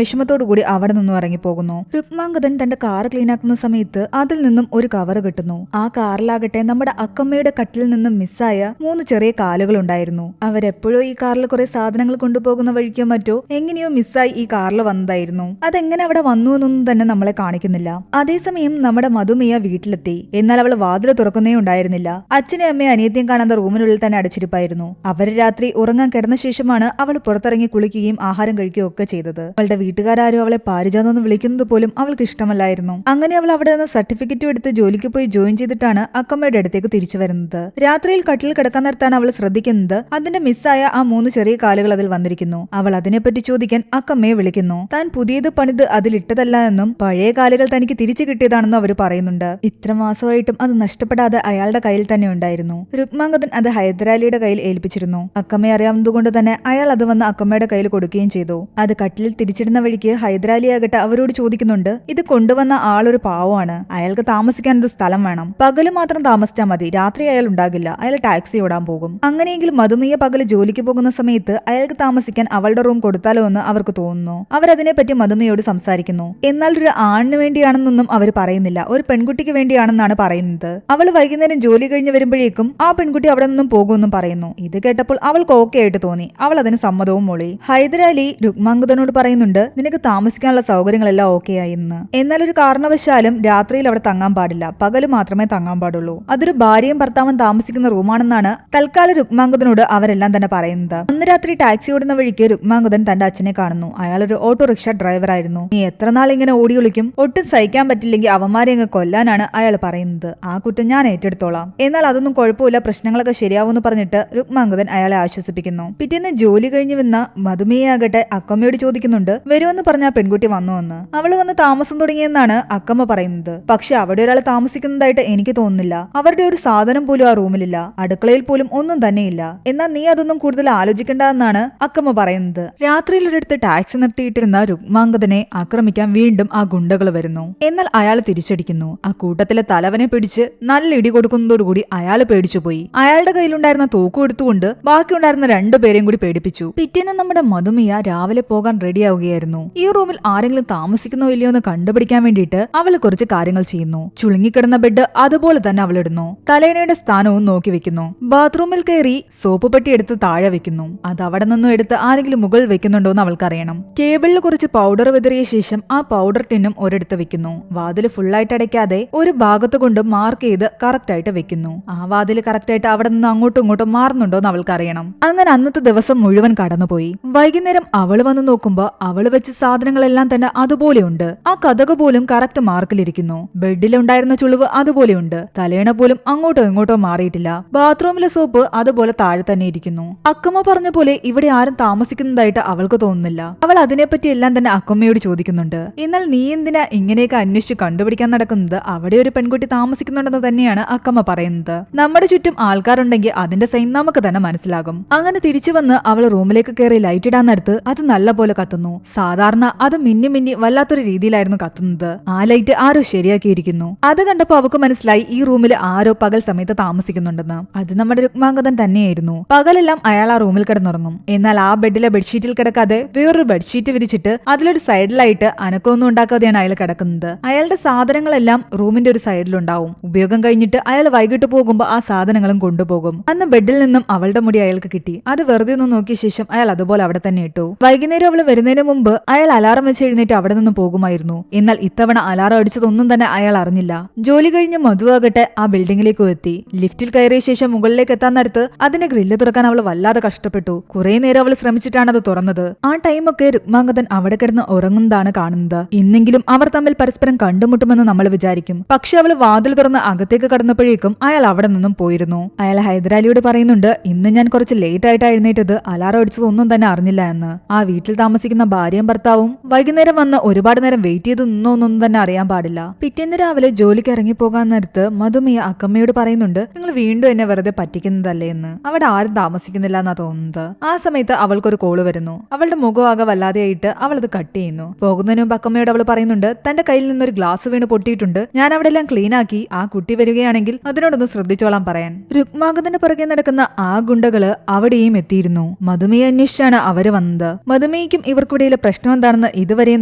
വിഷമത്തോടു കൂടി അവിടെ നിന്നും ഇറങ്ങിപ്പോകുന്നു. രുക്മാംഗതൻ തന്റെ കാർ ക്ലീനാക്കുന്ന സമയത്ത് അതിൽ നിന്നും ഒരു കവർ കിട്ടുന്നു. ആ കാറിലാകട്ടെ നമ്മുടെ അക്കമ്മയുടെ കട്ടിൽ നിന്നും മിസ്സായ 3 ചെറിയ കാലുകൾ ഉണ്ടായിരുന്നു. അവരെപ്പോഴോ ഈ കാറിൽ കുറെ സാധനങ്ങൾ കൊണ്ടുപോകുന്ന വഴിക്കോ മറ്റോ എങ്ങനെയോ മിസ്സായി ഈ കാറിൽ വന്നതായിരുന്നു. അതെങ്ങനെ അവിടെ വന്നു എന്നൊന്നും തന്നെ നമ്മളെ കാണിക്കുന്നില്ല. അതേസമയം നമ്മുടെ മധുമിയ വീട്ടിലെത്തി. എന്നാൽ അവൾ വാതിൽ തുറക്കുന്നേ ഉണ്ടായിരുന്നില്ല. അച്ഛനും അമ്മയും അനിയത്തിയും കാണാതെ റൂമിനുള്ളിൽ തന്നെ അടച്ചിരിപ്പായിരുന്നു. അവര് രാത്രി ഉറങ്ങാൻ കിടന്ന ശേഷമാണ് അവൾ പുറത്തിറങ്ങി കുളിക്കുകയും ആഹാരം കഴിക്കുകയും ഒക്കെ ചെയ്തത്. അവളുടെ വീട്ടുകാരും അവളെ പാരിജാതെന്ന് വിളിക്കുന്നത് പോലും അവൾക്ക് ഇഷ്ടമല്ലായിരുന്നു. അങ്ങനെ അവൾ അവിടെ നിന്ന് സർട്ടിഫിക്കറ്റും എടുത്ത് ജോലിക്ക് പോയി ജോയിൻ ചെയ്തിട്ടാണ് അക്കമ്മയുടെ അടുത്തേക്ക് തിരിച്ചു വരുന്നത്. രാത്രിയിൽ കട്ടിൽ കിടക്കാൻ നേരത്താണ് അവൾ ശ്രദ്ധിക്കുന്നത് അതിന്റെ മിസ്സായ ആ 3 ചെറിയ കാലുകൾ അതിൽ വന്നിരിക്കുന്നു. അവൾ അതിനെപ്പറ്റി ചോദിക്കാൻ അക്കമ്മയെ വിളിക്കുന്നു. താൻ പുതിയത് പണിത് അതിലിട്ടതല്ല എന്നും പഴയ കാലുകൾ തനിക്ക് തിരിച്ചു കിട്ടിയതാണെന്നും അവർ പറയുന്നുണ്ട്. ഇത്ര മാസമായിട്ടും അത് നഷ്ടപ്പെടാതെ അയാളുടെ കയ്യിൽ തന്നെ ഉണ്ടായിരുന്നു. രുക്മാംഗതൻ അത് ഹൈദരാലിയുടെ കയ്യിൽ ഏൽപ്പിച്ചിരുന്നു. അക്കമ്മയെ അറിയാവുന്നതുകൊണ്ട് തന്നെ അയാൾ അത് വന്ന് അക്കമ്മയുടെ കയ്യിൽ കൊടുക്കുകയും ചെയ്തു. അത് കട്ടിലിൽ തിരിച്ചിടുന്ന വഴിക്ക് ഹൈദരാലിയാകട്ടെ അവരോട് ചോദിക്കുന്നുണ്ട്, ഇത് കൊണ്ടുവന്ന ആളൊരു പാവമാണ്, അയാൾക്ക് താമസിക്കാൻ ഒരു സ്ഥലം വേണം, പകല് മാത്രം താമസിച്ചാൽ മതി, രാത്രി അയാൾ ഉണ്ടാകില്ല, അയാൾ ടാക്സി ഓടാൻ പോകും. അങ്ങനെയെങ്കിൽ മധുമിയ പകല് ജോലിക്ക് പോകുന്ന സമയത്ത് അയാൾക്ക് താമസിക്കാൻ അവളുടെ റൂം കൊടുത്താലോ എന്ന് അവർക്ക് തോന്നുന്നു. അവരതിനെപ്പറ്റി മധുമിയോട് സംസാരിക്കുന്നു. എന്നാൽ ഒരു ആണിന് വേണ്ടിയാണെന്നൊന്നും അവർ പറയുന്നില്ല, ഒരു പെൺകുട്ടിക്ക് വേണ്ടിയാണെന്നാണ് പറയുന്നത്. അവൾ വൈകുന്നേരം ജോലി കഴിഞ്ഞ് വരുമ്പോഴേക്കും ആ പെൺകുട്ടി അവിടെ നിന്നും പോകുമെന്നും പറയുന്നു. ഇത് കേട്ടപ്പോൾ അവൾക്ക് ഓക്കെ ആയിട്ട് തോന്നി. അവൾ അതിന് സമ്മതവും മൊഴി. ഹൈദരാലി രുക്മാംഗതനോട് പറയുന്നുണ്ട്, നിനക്ക് താമസിക്കാനുള്ള സൗകര്യങ്ങളെല്ലാം ഓക്കെ ആയിന്ന്. എന്നാൽ ഒരു കാരണവശാലും രാത്രിയിൽ അവിടെ തങ്ങാൻ പാടില്ല, പകല് മാത്രമേ തങ്ങാൻ പാടുള്ളൂ. അതൊരു ഭാര്യയും ഭർത്താവും താമസിക്കുന്ന റൂമാണെന്നാണ് തൽക്കാലം രുക്മാംഗതനോട് അവരെല്ലാം തന്നെ പറയുന്നത്. അന്ന് രാത്രി ടാക്സി ഓടുന്ന വഴിക്ക് രുക്മാംഗതൻ തന്റെ അച്ഛനെ കാണുന്നു. അയാളൊരു ഓട്ടോറിക്ഷ ഡ്രൈവർ ആയിരുന്നു. നീ എത്ര നാൾ ഇങ്ങനെ ഓടി ഒളിക്കും, ഒട്ടും സഹിക്കാൻ പറ്റില്ലെങ്കിൽ അവന്മാരെ അങ്ങ് കൊല്ലാനാണ് അയാൾ പറയുന്നത്. ആ കുറ്റം ഞാൻ ഏറ്റെടുത്തോളാം. എന്നാൽ അതൊന്നും കുഴപ്പമില്ല, പ്രശ്നങ്ങളൊക്കെ ശരിയാവുമെന്ന് പറഞ്ഞിട്ട് രുക്മാംഗതൻ അയാളെ ആശ്വസിപ്പിക്കുന്നു. പിറ്റേന്ന് ജോലി കഴിഞ്ഞ് വന്ന മധുമിയാകട്ടെ അക്കമ്മയോട് ചോദിക്കുന്നുണ്ട്, വരുമെന്ന് പറഞ്ഞ ആ പെൺകുട്ടി വന്നുവെന്ന്. അവള് വന്ന് താമസം തുടങ്ങിയെന്നാണ് അക്കമ്മ പറയുന്നത്. പക്ഷെ അവിടെ ഒരാൾ താമസിക്കുന്നതായിട്ട് എനിക്ക് തോന്നുന്നില്ല. അവരുടെ ഒരു സാധനം പോലും ആ റൂമിലില്ല, അടുക്കളയിൽ പോലും ഒന്നും തന്നെയില്ല. എന്നാൽ നീ അതൊന്നും കൂടുതൽ ആലോചിക്കേണ്ടെന്നാണ് അക്കമ്മ പറയുന്നത്. രാത്രിയിൽ ഒരിടത്ത് ടാക്സി നിർത്തിയിട്ടിരുന്ന രുക്മാംഗതനെ ആക്രമിക്കാൻ വീണ്ടും ആ ഗുണ്ടകൾ വരുന്നു. എന്നാൽ അയാൾ തിരിച്ചടിക്കുന്നു. ആ കൂട്ടത്തിലെ തലവനെ പിടിച്ച് നല്ല ഇടി കൊടുക്കുന്നതോടുകൂടി അയാൾ പേടിച്ചുപോയി. അയാളുടെ കയ്യിലുണ്ടായിരുന്ന തോക്കും എടുത്തുകൊണ്ട് ബാക്കിയുണ്ടായിരുന്ന 2 പേരെയും കൂടി പേടിപ്പിച്ചു. പിറ്റേന്ന് നമ്മുടെ മധുമിയ രാവിലെ പോകാൻ റെഡിയാവുകയായിരുന്നു. ഈ റൂമിൽ ആരെങ്കിലും താമസിക്കുന്നോ ഇല്ലയോ എന്ന് കണ്ടുപിടിക്കാൻ വേണ്ടിയിട്ട് അവൾ കുറച്ച് കാര്യങ്ങൾ ചെയ്യുന്നു. ചുളുങ്ങിക്കിടന്ന ബെഡ് അതുപോലെ തന്നെ അവൾ ഇടുന്നു. തലേണയുടെ സ്ഥാനവും നോക്കി വെക്കുന്നു. ബാത്റൂമിൽ കയറി സോപ്പ് പെട്ടി എടുത്ത് താഴെ വെക്കുന്നു. അത് അവിടെ നിന്നും എടുത്ത് ആരെങ്കിലും മുകളിൽ വെക്കുന്നുണ്ടോ എന്ന് അവൾക്കറിയണം. ടേബിളിൽ കുറച്ച് പൗഡർ വിതറിയ ശേഷം ആ പൗഡർ ടിന്നും ഒരിടത്ത് വെക്കുന്നു. വാതില് ഫുള്ളായിട്ട് അടയ്ക്കാതെ ഒരു ഭാഗത്ത് കൊണ്ട് മാർക്ക് ചെയ്ത് കറക്റ്റ് ആയിട്ട് വെക്കുന്നു. ആ വാതില് കറക്റ്റ് ആയിട്ട് അവിടെ നിന്ന് അങ്ങോട്ടും ഇങ്ങോട്ടും മാറുന്നുണ്ടോ എന്ന് അവൾക്കറിയണം. അങ്ങനെ അന്നത്തെ ദിവസം മുഴുവൻ കടന്നുപോയി. വൈകുന്നേരം അവള് വന്ന് നോക്കുമ്പോ അവള് വെച്ച സാധനങ്ങളെല്ലാം തന്നെ അതുപോലെയുണ്ട്. ആ കതക് പോലും കറക്റ്റ് മാർക്കിലിരിക്കുന്നു. ബെഡിലുണ്ടായിരുന്ന ചുളിവ് അതുപോലെയുണ്ട്. തലേണ പോലും അങ്ങോട്ടോ ഇങ്ങോട്ടോ മാറിയിട്ടില്ല. ബാത്റൂമിലെ സോപ്പ് അതുപോലെ താഴെ തന്നെ ഇരിക്കുന്നു. അക്കമ്മ പറഞ്ഞ പോലെ ഇവിടെ ആരും താമസിക്കുന്നതായിട്ട് അവൾക്ക് തോന്നുന്നില്ല. അവൾ അതിനെപ്പറ്റി എല്ലാം തന്നെ അക്കമ്മയോട് ചോദിക്കുന്നുണ്ട്. എന്നാൽ നീ എന്തിനാ ഇങ്ങനെയൊക്കെ അന്വേഷിച്ച് കണ്ടുപിടിക്കാൻ നടക്കുന്നത്? അവിടെ ഒരു പെൺകുട്ടി താമസിക്കുന്നുണ്ടെന്ന് തന്നെയാണ് അക്കമ്മ പറയുന്നത്. നമ്മുടെ ചുറ്റും ആൾക്കാരുണ്ടെങ്കിൽ അതിന്റെ സൈൻ നമുക്ക് തന്നെ മനസ്സിലാകും. അങ്ങനെ തിരിച്ചു വന്ന് അവൾ റൂമിലേക്ക് കയറി ലൈറ്റ് ഇടാൻ നേരത്ത് അത് നല്ല പോലെ കത്തുന്നു. സാധാരണ അത് മിന്നി മിന്നി വല്ലാത്തൊരു രീതിയിലായിരുന്നു കത്തുന്നത്. ആ ലൈറ്റ് ആരോ ശരിയാക്കിയിരിക്കുന്നു. അത് കണ്ടപ്പോ അവൾക്ക് മനസ്സിലായി ഈ റൂമിൽ ആരോ പകൽ സമയത്ത് താമസിക്കുന്നുണ്ടെന്ന്. അത് നമ്മുടെ രുക്മാംഗതൻ തന്നെയായിരുന്നു. പകലെല്ലാം അയാൾ ആ റൂമിൽ കിടന്നുറങ്ങും. എന്നാൽ ആ ബെഡിലെ ബെഡ്ഷീറ്റിൽ കിടക്കാതെ വേറൊരു ബെഡ്ഷീറ്റ് വിരിച്ചിട്ട് അതിലൊരു സൈഡിലായിട്ട് അനക്കമൊന്നും ഉണ്ടാക്കാതെയാണ് അയാൾ കിടക്കുന്നത്. അയാളുടെ സാധനങ്ങളെല്ലാം റൂമിന്റെ ഒരു സൈഡിലുണ്ടാവും. ഉപയോഗം കഴിഞ്ഞിട്ട് അയാൾ വൈകിട്ട് പോകുമ്പോൾ ആ സാധനങ്ങളും കൊണ്ടുപോകും. അന്ന് ബെഡിൽ നിന്നും അവളുടെ മുടി അയാൾക്ക് കിട്ടി. അത് വെറുതെ ഒന്ന് നോക്കിയ ശേഷം അയാൾ അതുപോലെ അവിടെ തന്നെ ഇട്ടു. വൈകുന്നേരം അവൾ വരുന്നതിന് മുമ്പ് അയാൾ അലാറം വെച്ച് എഴുന്നേറ്റ് അവിടെ നിന്ന് പോകുമായിരുന്നു. എന്നാൽ ഇത്തവണ അലാറം അടിച്ചതൊന്നും തന്നെ അയാൾ അറിഞ്ഞില്ല. ജോലി കഴിഞ്ഞ് മധുവാകട്ടെ ആ ബിൽഡിംഗിലേക്ക് എത്തി. ലിഫ്റ്റിൽ കയറിയ ശേഷം മുകളിലേക്ക് എത്താൻ നേരത്ത് അതിന്റെ ഗ്രില്ല് തുറക്കാൻ അവൾ വല്ലാതെ കഷ്ടപ്പെട്ടു. കുറെ നേരം അവൾ ശ്രമിച്ചിട്ടാണ് അത് തുറന്നത്. ആ ടൈമൊക്കെ രുക്മാംഗതൻ അവിടെ കിടന്ന് ഉറങ്ങുന്നതാണ് കാണുന്നത്. ഇന്നെങ്കിലും അവർ തമ്മിൽ പരസ്പരം കണ്ടുമുട്ടുമെന്ന് നമ്മൾ വിചാരിക്കും. പക്ഷെ അവൾ വാതിൽ തുറന്ന് അകത്തേക്ക് കടന്നപ്പോഴേക്കും അയാൾ അവിടെ നിന്നും പോയിരുന്നു. അയാൾ ഹൈദരാലിയോട് പറയുന്നുണ്ട്, ഇന്ന് ഞാൻ കുറച്ച് ലേറ്റ് ആയിട്ട് എഴുന്നേറ്റത് അലാറം അടിച്ചതൊന്നും തന്നെ അറിഞ്ഞില്ല എന്ന്. ആ വീട്ടിൽ താമസിക്കുന്ന ഭാര്യയും ഭർത്താവും വൈകുന്നേരം വന്ന് ഒരുപാട് നേരം വെയിറ്റ് ചെയ്ത് നിന്നൊന്നും തന്നെ അറിയാൻ പാടില്ല. പിറ്റേന്ന് രാവിലെ ജോലിക്ക് ഇറങ്ങിപ്പോകാൻ നേരത്ത് മധുമിയ അക്കമ്മയോട് പറയുന്നുണ്ട്, നിങ്ങൾ വീണ്ടും എന്നെ വെറുതെ പറ്റിക്കുന്നതല്ലേ എന്ന്. അവിടെ ആരും താമസിക്കുന്നില്ല എന്നാ തോന്നുന്നത്. ആ സമയത്ത് അവൾക്കൊരു കോള് വരുന്നു. അവളുടെ മുഖമാകെ വല്ലാതെയായിട്ട് അവൾ അത് കട്ട് ചെയ്യുന്നു. പോകുന്നതിന് മുമ്പ് അക്കമ്മയോട് അവൾ പറയുന്നുണ്ട്, തന്റെ കയ്യിൽ നിന്നൊരു ഗ്ലാസ് വീണ് പൊട്ടിയിട്ടുണ്ട്, ഞാൻ അവിടെ എല്ലാം ക്ലീൻ ആക്കി, ആ കുട്ടി വരികയാണെങ്കിൽ അതിനോടൊന്ന് ശ്രദ്ധിച്ചോളാൻ പറയാൻ. രുക്മാംഗതന്റെ പുറകെ നടക്കുന്ന ആ ഗുണ്ടകള് അവിടെയും എത്തിയിരുന്നു. മധുമിയെ അന്വേഷിച്ചാണ് അവർ അവര് വന്നത്. മധുമേയ്ക്കും ഇവർക്കിടയിലെ പ്രശ്നം എന്താണെന്ന് ഇതുവരെയും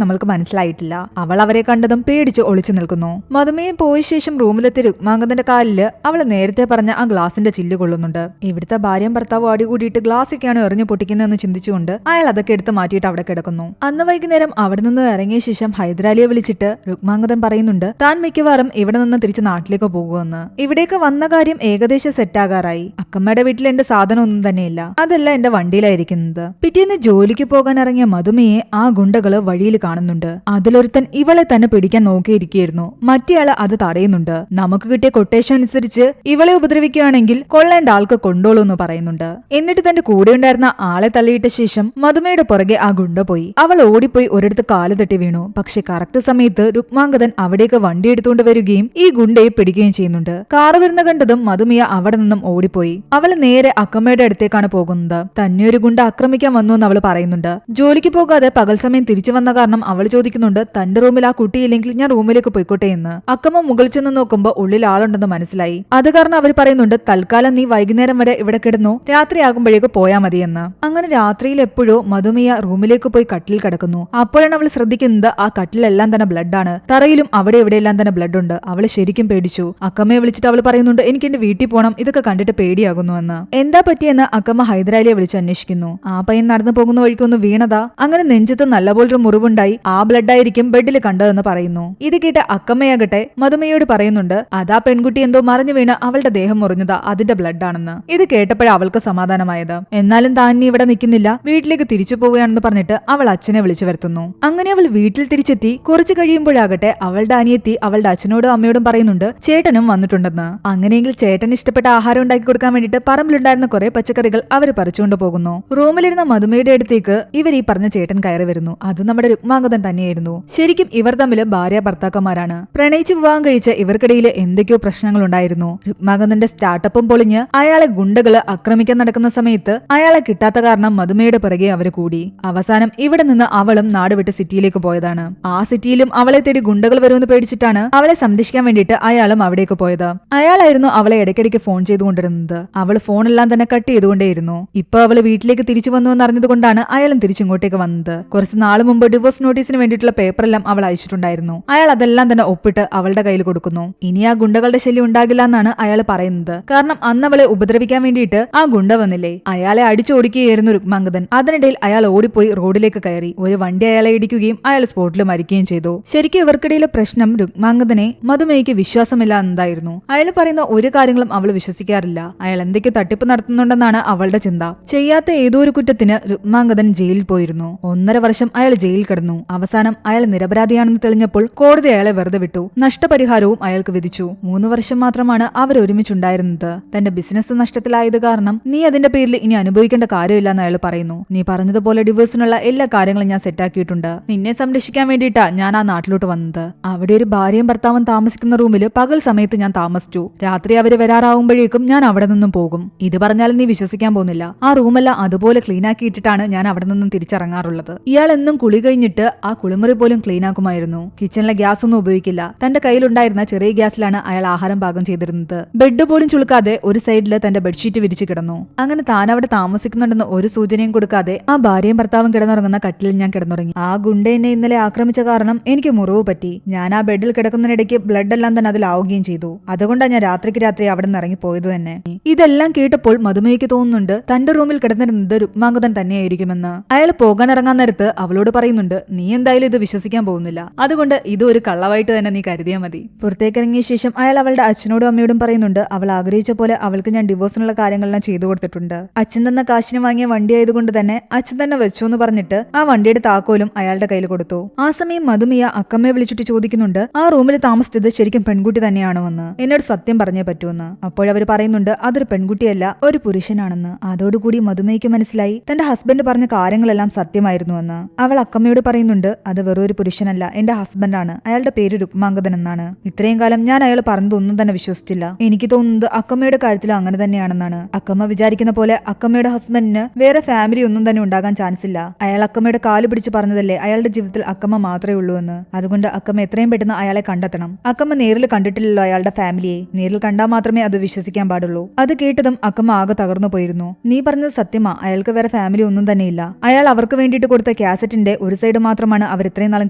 നമ്മൾക്ക് മനസ്സിലായിട്ടില്ല. അവൾ അവരെ കണ്ടതും പേടിച്ച് ഒളിച്ചു നിൽക്കുന്നു. മധുമേയും പോയ ശേഷം റൂമിലെത്തി രുക്മാംഗതന്റെ കാലില് അവൾ നേരത്തെ പറഞ്ഞ ആ ഗ്ലാസിന്റെ ചില്ല് കൊള്ളുന്നുണ്ട്. ഇവിടുത്തെ ഭാര്യയും ഭർത്താവും അടികൂടിയിട്ട് ഗ്ലാസ്സൊക്കെയാണ് എറിഞ്ഞു പൊട്ടിക്കുന്നതെന്ന് ചിന്തിച്ചുകൊണ്ട് അയാൾ അതൊക്കെ എടുത്ത് മാറ്റിയിട്ട് അവിടെ കിടക്കുന്നു. അന്ന് വൈകുന്നേരം അവിടെ നിന്ന് ഇറങ്ങിയ ശേഷം ഹൈദരാലിയെ വിളിച്ചിട്ട് രുക്മാംഗതൻ പറയുന്നുണ്ട് താൻ മിക്കവാറും ഇവിടെ നിന്ന് തിരിച്ച് നാട്ടിലേക്ക് പോകുമെന്ന്. ഇവിടേക്ക് വന്ന കാര്യം ഏകദേശം സെറ്റാകാറായി. അക്കമ്മയുടെ വീട്ടിൽ എന്റെ സാധനം ഒന്നും തന്നെയില്ല, അതല്ല എന്റെ വണ്ടിയിലായിരിക്കുന്നത്. പിറ്റേന്ന് ജോലിക്ക് പോകാൻ ഇറങ്ങിയ മധുമയെ ആ ഗുണ്ടകള് വഴിയിൽ കാണുന്നുണ്ട്. അതിലൊരുത്തൻ ഇവളെ തന്നെ പിടിക്കാൻ നോക്കിയിരിക്കുകയായിരുന്നു. മറ്റേയാള് അത് തടയുന്നുണ്ട്. നമുക്ക് കിട്ടിയ കൊട്ടേഷൻ അനുസരിച്ച് ഇവളെ ഉപദ്രവിക്കുകയാണെങ്കിൽ കൊള്ളേണ്ട ആൾക്ക് കൊണ്ടോളൂ എന്ന് പറയുന്നുണ്ട്. എന്നിട്ട് തന്റെ കൂടെ ഉണ്ടായിരുന്ന ആളെ തള്ളിയിട്ട ശേഷം മധുമയുടെ പുറകെ ആ ഗുണ്ട പോയി. അവൾ ഓടിപ്പോയി ഒരിടത്ത് കാല് തട്ടി വീണു. പക്ഷെ കറക്റ്റ് സമയത്ത് രുക്മാംഗതൻ അവിടേക്ക് വണ്ടി എടുത്തുകൊണ്ട് വരികയും ഈ ഗുണ്ടയെ പിടിക്കുകയും ചെയ്യുന്നുണ്ട്. കാറ് വരുന്ന കണ്ടതും മധുമിയ അവിടെ നിന്നും ഓടിപ്പോയി. അവൾ നേരെ അക്കമ്മയുടെ അടുത്തേക്കാണ് പോകുന്നത്. തന്നെ ഒരു ഗുണ്ട ആക്രമിക്കാൻ വന്നു എന്ന് അവൾ പറയുന്നുണ്ട്. ജോലിക്ക് പോകാതെ പകൽ സമയം തിരിച്ചു വന്ന കാരണം അവൾ ചോദിക്കുന്നുണ്ട് തന്റെ റൂമിൽ ആ കുട്ടിയില്ലെങ്കിൽ ഞാൻ റൂമിലേക്ക് പോയിക്കോട്ടെ എന്ന്. അക്കമ്മ മുകളിൽ ചെന്ന് നോക്കുമ്പോൾ ഉള്ളിൽ ആളുണ്ടെന്ന് മനസ്സിലായി. അത് കാരണം അവർ പറയുന്നുണ്ട് തൽക്കാലം നീ വൈകുന്നേരം വരെ ഇവിടെ കിടന്നു, രാത്രിയാകുമ്പോഴേക്ക് പോയാ മതിയെന്ന്. അങ്ങനെ രാത്രിയിൽ എപ്പോഴോ മധുമിയ റൂമിലേക്ക് പോയി കട്ടിൽ കിടക്കുന്നു. അപ്പോഴാണ് അവൾ ശ്രദ്ധിക്കുന്നത് ആ കട്ടിലെല്ലാം തന്നെ ബ്ലഡാണ്. തറയിലും അവിടെ എവിടെയെല്ലാം തന്നെ ബ്ലഡ് ഉണ്ട്. അവൾ ശരിക്കും പേടിച്ചു. അക്കമ്മയെ വിളിച്ചിട്ട് അവൾ പറയുന്നുണ്ട് എനിക്ക് എന്റെ വീട്ടിൽ പോകണം, ഇതൊക്കെ കണ്ടിട്ട് പേടിയാകുന്നുവെന്ന്. എന്താ പറ്റിയെന്ന് അക്കമ്മ ഹൈദരാലിയെ വിളിച്ച് അന്വേഷിക്കുന്നു. ആ പയ്യൻ നടന്നു പോകുന്ന വഴിക്കൊന്ന് വീണതാ, അങ്ങനെ നെഞ്ചത്ത് നല്ലപോലൊരു മുറിവുണ്ടായി, ആ ബ്ലഡ് ആയിരിക്കും ബെഡിൽ കണ്ടതെന്ന് പറയുന്നു. ഇത് കേട്ട് അക്കമ്മയാകട്ടെ മധുമയോട് പറയുന്നുണ്ട് അതാ പെൺകുട്ടി എന്തോ മറിഞ്ഞു വീണ് അവളുടെ ദേഹം മുറിഞ്ഞതാ, അതിന്റെ ബ്ലഡ് ആണെന്ന്. ഇത് കേട്ടപ്പോഴാണ് അവൾക്ക് സമാധാനമായത്. എന്നാലും താൻ ഇവിടെ നിൽക്കുന്നില്ല, വീട്ടിലേക്ക് തിരിച്ചു പോവുകയാണെന്ന് പറഞ്ഞിട്ട് അവൾ അച്ഛനെ വിളിച്ചു വരുത്തുന്നു. അങ്ങനെ അവൾ വീട്ടിൽ തിരിച്ചെത്തി. കുറച്ചു കഴിയുമ്പോഴാകട്ടെ അവളുടെ അനിയത്തി അവളുടെ അച്ഛനോടും അമ്മയോടും പറയുന്നുണ്ട് ചേട്ടനും വന്നിട്ടുണ്ടെന്ന്. അങ്ങനെയെങ്കിൽ ചേട്ടന് ഇഷ്ടപ്പെട്ട ആഹാരം ഉണ്ടാക്കി കൊടുക്കാൻ വേണ്ടിട്ട് പറമ്പിലുണ്ടായിരുന്ന കുറെ പച്ചക്കറികൾ അവർ പറിച്ചുകൊണ്ട് പോകുന്നു. റൂമിലിരുന്ന മധുമയുടെ അടുത്തേക്ക് ഇവർ ഈ പറഞ്ഞ ചേട്ടൻ കയറി വരുന്നു. അത് നമ്മുടെ രുക്മാംഗതൻ തന്നെയായിരുന്നു. ശരിക്കും ഇവർ തമ്മിൽ ഭാര്യ ഭർത്താക്കന്മാരാണ്. പ്രണയിച്ച് വിവാഹം കഴിച്ച ഇവർക്കിടയിൽ എന്തൊക്കെയോ പ്രശ്നങ്ങൾ ഉണ്ടായിരുന്നു. രുക്മാംഗതന്റെ സ്റ്റാർട്ടപ്പും പൊളിഞ്ഞ് അയാളെ ഗുണ്ടകള് ആക്രമിക്കാൻ നടക്കുന്ന സമയത്ത് അയാളെ കിട്ടാത്ത കാരണം മധുമയുടെ പിറകെ അവര് കൂടി. അവസാനം ഇവിടെ നിന്ന് അവളും നാട് വിട്ട് സിറ്റിയിലേക്ക് പോയതാണ്. ആ സിറ്റിയിലും അവളെ തേടി ഗുണ്ടകൾ വരുമെന്ന് പേടിച്ചിട്ടാണ് അവളെ സംരക്ഷിക്കാൻ വേണ്ടിയിട്ട് അയാളും അവിടേക്ക് പോയത്. അയാളായിരുന്നു അവളെ ഇടയ്ക്കിടയ്ക്ക് ഫോൺ ചെയ്തുകൊണ്ടിരുന്നത്. അവൾ ഫോണെല്ലാം തന്നെ കട്ട് ചെയ്തുകൊണ്ടേയിരുന്നു. ഇപ്പൊ അവള് വീട്ടിലേക്ക് തിരിച്ചു വന്നു എന്നറിഞ്ഞതുകൊണ്ടാണ് അയാളും തിരിച്ചിങ്ങോട്ടേക്ക് വന്നത്. കുറച്ച് നാൾ മുമ്പ് ഡിവോഴ്സ് നോട്ടീസിന് വേണ്ടിയിട്ടുള്ള പേപ്പറെല്ലാം അവൾ അയച്ചിട്ടുണ്ടായിരുന്നു. അയാൾ അതെല്ലാം തന്നെ ഒപ്പിട്ട് അവളുടെ കയ്യിൽ കൊടുക്കുന്നു. ഇനി ആ ഗുണ്ടകളുടെ ശല്യം ഉണ്ടാകില്ല എന്നാണ് അയാൾ പറയുന്നത്. കാരണം അന്ന് അവളെ ഉപദ്രവിക്കാൻ വേണ്ടിയിട്ട് ആ ഗുണ്ട വന്നില്ലേ, അയാളെ അടിച്ചോടിക്കുകയായിരുന്നു രുക്മാംഗതൻ. അതിനിടയിൽ അയാൾ ഓടിപ്പോയി റോഡിലേക്ക് കയറി. ഒരു വണ്ടി അയാളെ ഇടിക്കുകയും അയാൾ സ്പോട്ടിൽ മരിക്കുകയും ചെയ്തു. ശരിക്കും ഇവർക്കിടയിലെ പ്രശ്നം രുക്മാംഗതനെ മധുമേയ്ക്ക് വിശ്വാസമില്ല എന്നതായിരുന്നു. അയാൾ പറയുന്ന ഒരു കാര്യങ്ങളും അവൾ വിശ്വസിക്കാറില്ല. അയാൾ എന്തൊക്കെ തട്ടിപ്പ് നടത്തുന്നുണ്ടെന്നാണ് അവളുടെ ചിന്ത. ചെയ്യാത്ത ഏതോ ഒരു കുറ്റത്തിന് രുക്മാംഗതൻ ജയിലിൽ പോയിരുന്നു. 1.5 വർഷം അയാൾ ജയിലിൽ കിടന്നു. അവസാനം അയാൾ നിരപരാധിയാണെന്ന് തെളിഞ്ഞപ്പോൾ കോടതി അയാളെ വെറുതെ വിട്ടു. നഷ്ടപരിഹാരവും അയാൾക്ക് വിധിച്ചു. 3 വർഷം മാത്രമാണ് അവർ ഒരുമിച്ചുണ്ടായിരുന്നത്. തന്റെ ബിസിനസ് നഷ്ടത്തിലായത് കാരണം നീ അതിന്റെ പേരിൽ ഇനി അനുഭവിക്കേണ്ട കാര്യമില്ല എന്ന് അയാൾ പറയുന്നു. നീ പറഞ്ഞതുപോലെ ഡിവോഴ്സിനുള്ള എല്ലാ കാര്യങ്ങളും ഞാൻ സെറ്റാക്കിയിട്ടുണ്ട്. നിന്നെ സംരക്ഷിക്കാൻ വേണ്ടിയിട്ടാ ഞാൻ ആ നാട്ടിലോട്ട് വന്നത്. അവിടെ ഒരു ഭാര്യയും ഭർത്താവും താമസിക്കുന്ന റൂമിൽ പകൽ സമയത്ത് ഞാൻ താമസിച്ചു. രാത്രി അവര് വരാറാവുമ്പോഴേക്കും ഞാൻ അവിടെ നിന്നും പോകും. ഇത് പറഞ്ഞാലും നീ വിശ്വസിക്കാൻ പോകുന്നില്ല. ആ റൂമെല്ലാം അതുപോലെ ക്ലീൻ ആക്കിയിട്ടിട്ടാണ് ഞാൻ അവിടെ നിന്നും തിരിച്ചിറങ്ങാറുള്ളത്. ഇയാൾ എന്നും കുളി കഴിഞ്ഞിട്ട് ആ കുളിമുറി പോലും ക്ലീൻ ആക്കുമായിരുന്നു. കിച്ചണിലെ ഗ്യാസ് ഒന്നും ഉപയോഗിക്കില്ല. തന്റെ കയ്യിലുണ്ടായിരുന്ന ചെറിയ ഗ്യാസിലാണ് അയാൾ ആഹാരം പാകം ചെയ്തിരുന്നത്. ബെഡ് പോലും ചുളുക്കാതെ ഒരു സൈഡിൽ തന്റെ ബെഡ്ഷീറ്റ് വിരിച്ചു കിടന്നു. അങ്ങനെ താൻ അവിടെ താമസിക്കുന്നുണ്ടെന്ന് ഒരു സൂചനയും കൊടുക്കാതെ ആ ഭാര്യയും ഭർത്താവും കിടന്നുറങ്ങുന്ന കട്ടിലിൽ ഞാൻ കിടന്നുറങ്ങി. ആ ഗുണ്ട എന്നെ ഇന്നലെ ആക്രമിച്ച കാരണം എനിക്ക് മുറിവ് പറ്റി. ഞാൻ ആ ബെഡിൽ കിടക്കുന്നതിനിടയ്ക്ക് ബ്ലഡ് എല്ലാം തന്നെ അതിലാവുകയും ചെയ്തു. അതുകൊണ്ടാണ് ഞാൻ രാത്രി അവിടെ നിന്ന് ഇറങ്ങി പോയത് തന്നെ. ഇതെല്ലാം കേട്ടപ്പോൾ മധുമയ്ക്ക് തോന്നുന്നുണ്ട് തന്റെ റൂമിൽ കിടന്നിരുന്നത് രുക്മാംഗതൻ തന്നെയായിരിക്കുമെന്ന്. അയാൾ പോകാൻ ഇറങ്ങാൻ നേരത്ത് അവളോട് പറയുന്നുണ്ട് നീ എന്തായാലും ഇത് വിശ്വസിക്കാൻ പോകുന്നില്ല, അതുകൊണ്ട് ഇത് ഒരു കള്ളവായിട്ട് തന്നെ നീ കരുതിയാൽ മതി. പുറത്തേക്കിറങ്ങിയ ശേഷം അയാൾ അവളുടെ അച്ഛനോടും അമ്മയോടും പറയുന്നുണ്ട് അവൾ ആഗ്രഹിച്ച പോലെ അവൾക്ക് ഞാൻ ഡിവോഴ്സിനുള്ള കാര്യങ്ങളെല്ലാം ചെയ്തു കൊടുത്തിട്ടുണ്ട്. അച്ഛൻ തന്ന കാശിന് വാങ്ങിയ വണ്ടി ആയതുകൊണ്ട് തന്നെ അച്ഛൻ തന്നെ വെച്ചു എന്ന് പറഞ്ഞിട്ട് ആ വണ്ടിയുടെ താക്കോലും അയാളുടെ കയ്യിൽ കൊടുത്തു. ആ സമയം മധുമിയ അക്കമ്മയെ വിളിച്ചിട്ട് ചോദിക്കുന്നുണ്ട് ആ റൂമിൽ താമസിച്ചത് ശരിക്കും പെൺകുട്ടി തന്നെയാണോ എന്ന്, എന്നോട് സത്യം പറഞ്ഞേ പറ്റൂന്ന്. അപ്പോഴവർ പറയുന്നുണ്ട് അതൊരു പെൺകുട്ടിയല്ല, ഒരു പുരുഷനാണെന്ന്. അതോടുകൂടി മധുമയ്ക്ക് മനസ്സിലായി തന്റെ ഹസ്ബൻഡ് പറഞ്ഞ കാര്യങ്ങളെല്ലാം സത്യമായിരുന്നുവെന്ന്. അവൾ അക്കമ്മയോട് പറയുന്നുണ്ട് അത് വെറൊരു പുരുഷനല്ല, എന്റെ ഹസ്ബൻഡാണ്, അയാളുടെ പേര് രുക്മാംഗതൻ എന്നാണ്. ഇത്രയും കാലം ഞാൻ അയാൾ പറഞ്ഞതൊന്നും തന്നെ വിശ്വസിച്ചില്ല. എനിക്ക് തോന്നുന്നത് അക്കമ്മയുടെ കാര്യത്തിൽ അങ്ങനെ തന്നെയാണെന്നാണ്. അക്കമ്മ വിചാരിക്കുന്ന പോലെ അക്കമ്മയുടെ ഹസ്ബൻഡിന് വേറെ ഫാമിലി ഒന്നും തന്നെ ഉണ്ടാകാൻ ചാൻസ് ഇല്ല. അയാൾ അക്കമ്മയുടെ കാല് പിടിച്ച് പറഞ്ഞതല്ലേ അയാളുടെ ജീവിതത്തിൽ അക്കമ്മ മാത്രമേ ഉള്ളൂ എന്ന്. അതുകൊണ്ട് അക്കമ്മ എത്രയും പെട്ടെന്ന് അയാളെ കണ്ടെത്തണം. അക്കമ്മ നേരിൽ കണ്ടിട്ടില്ലല്ലോ അയാളുടെ ഫാമിലിയെ. നേരിൽ കണ്ടാൽ മാത്രമേ അത് വിശ്വസിക്കാൻ പാടുള്ളൂ. അത് കേട്ടതും അക്കമ്മ ആകെ തകർന്നു പോയിരുന്നു. നീ പറഞ്ഞത് സത്യമാ, അയാൾക്ക് വേറെ ഫാമിലി ഒന്നും തന്നെയില്ല. അയാൾ അവർക്ക് വേണ്ടിയിട്ട് കൊടുത്ത കാസറ്റിന്റെ ഒരു സൈഡ് മാത്രമാണ് അവർ ഇത്രയും നാളും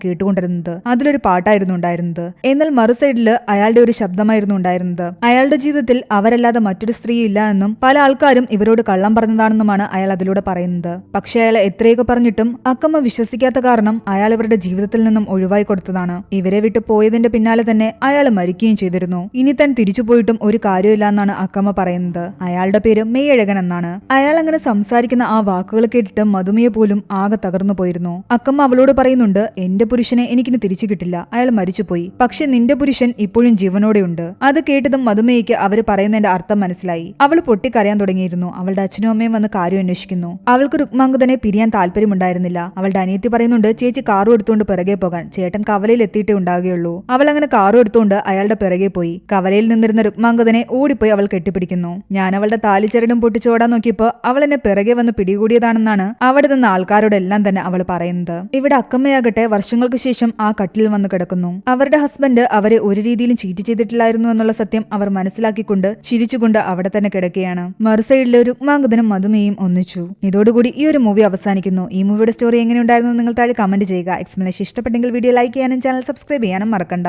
കേട്ടുകൊണ്ടിരുന്നത്. അതിലൊരു പാട്ടായിരുന്നു ഉണ്ടായിരുന്നത്. എന്നാൽ മറു സൈഡില് അയാളുടെ ഒരു ശബ്ദമായിരുന്നു ഉണ്ടായിരുന്നത്. അയാളുടെ ജീവിതത്തിൽ അവരല്ലാതെ മറ്റൊരു സ്ത്രീ ഇല്ല എന്നും പല ആൾക്കാരും ഇവരോട് കള്ളം പറഞ്ഞതാണെന്നുമാണ് അയാൾ അതിലൂടെ പറയുന്നത്. പക്ഷെ അയാൾ എത്രയൊക്കെ പറഞ്ഞിട്ടും അക്കമ്മ വിശ്വസിക്കാത്ത കാരണം അയാൾ ഇവരുടെ ജീവിതത്തിൽ നിന്നും ഒഴിവായി കൊടുത്തതാണ്. ഇവരെ വിട്ടു പോയതിന്റെ പിന്നാലെ തന്നെ അയാൾ മരിക്കുകയും ചെയ്തിരുന്നു. ഇനി താൻ തിരിച്ചു പോയിട്ടും ഒരു കാര്യമില്ല എന്നാണ് അക്കമ്മ പറയുന്നത്. അയാളുടെ പേര് മെയ്യഴകൻ എന്നാണ്. അയാൾ അങ്ങനെ സംസാരിക്കുന്ന ആ വാക്കുകൾ കേട്ടിട്ട് മധുമയെ പോലും ആകെ തകർന്നു പോയിരുന്നു. അക്കമ്മ അവളോട് പറയുന്നുണ്ട്, എന്റെ പുരുഷനെ എനിക്കിന് തിരിച്ചു കിട്ടില്ല, അയാൾ മരിച്ചുപോയി. പക്ഷെ നിന്റെ പുരുഷൻ ഇപ്പോഴും ജീവനോടെയുണ്ട്. അത് കേട്ടതും മധുമയ്ക്ക് അവര് പറയുന്നതിന്റെ അർത്ഥം മനസ്സിലായി. അവൾ പൊട്ടിക്കരയാൻ തുടങ്ങിയിരുന്നു. അവളുടെ അച്ഛനും അമ്മയും വന്ന് കാര്യം അന്വേഷിക്കുന്നു. അവൾക്ക് രുക്മാംഗതനെ പിരിയാൻ താല്പര്യമുണ്ടായിരുന്നില്ല. അവളുടെ അനിയത്തി പറയുന്നുണ്ട്, ചേച്ചി കാറും എടുത്തുകൊണ്ട് പിറകെ പോകാൻ, ചേട്ടൻ കവലയിൽ എത്തിയിട്ടേ ഉണ്ടാകുകയുള്ളൂ. അവൾ അങ്ങനെ കാറും എടുത്തുകൊണ്ട് അയാളുടെ പിറകെ പോയി. കവലയിൽ നിന്നിരുന്ന രുക്മാംഗതനെ ഓടിപ്പോയി അവൾ കെട്ടിപ്പിടിക്കുന്നു. ഞാൻ അവളുടെ താലിച്ചരടും പൊട്ടിച്ചോടാൻ നോക്കിയപ്പോ അവൾ എന്നെ പിറകെ വന്ന് പിടികൂടിയതാണെന്നാണ് അവിടെ നിന്ന് ആൾക്കാരോടെല്ലാം തന്നെ അവൾ പറയുന്നത്. ഇവിടെ അക്കമ്മയാകട്ടെ വർഷങ്ങൾക്ക് ശേഷം ആ കട്ടിലിൽ വന്ന് കിടക്കുന്നു. അവരുടെ ഹസ്ബൻഡ് അവരെ ഒരു രീതിയിലും ചീറ്റ് ചെയ്തിട്ടില്ലായിരുന്നു എന്നുള്ള സത്യം അവർ മനസ്സിലാക്കിക്കൊണ്ട് ചിരിച്ചുകൊണ്ട് അവിടെ തന്നെ കിടക്കുകയാണ്. മറുസൈഡിലെ രുക്മാംഗതനും മധുമയും ഒന്നിച്ചു. ഇതോടുകൂടി ഈ ഒരു മൂവി അവസാനിക്കുന്നു. ഈ മൂവിയുടെ സ്റ്റോറി എങ്ങനെയുണ്ടായിരുന്നു നിങ്ങൾ താഴെ കമന്റ് ചെയ്യുക. എക്സ്പ്ലനേഷൻ ഇഷ്ടപ്പെട്ടെങ്കിൽ വീഡിയോ ലൈക്ക് ചെയ്യാനും ചാനൽ സബ്സ്ക്രൈബ് ചെയ്യാനും മറക്കണ്ട.